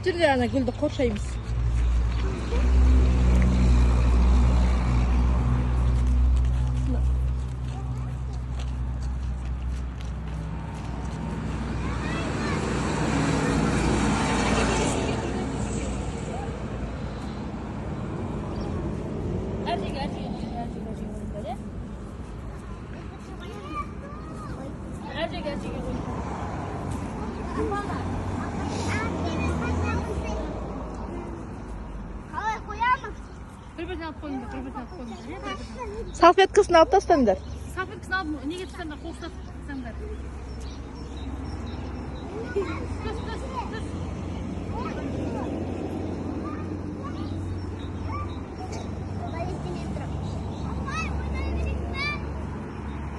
жерде ана гүлді қоршаймыз. Bir-birine alıp koyun da, bir-birine alıp koyun da. Салфеткасын алып тастаңдар. Салфеткасын алып, неге тастаңдар, қоқсап тастаңдар.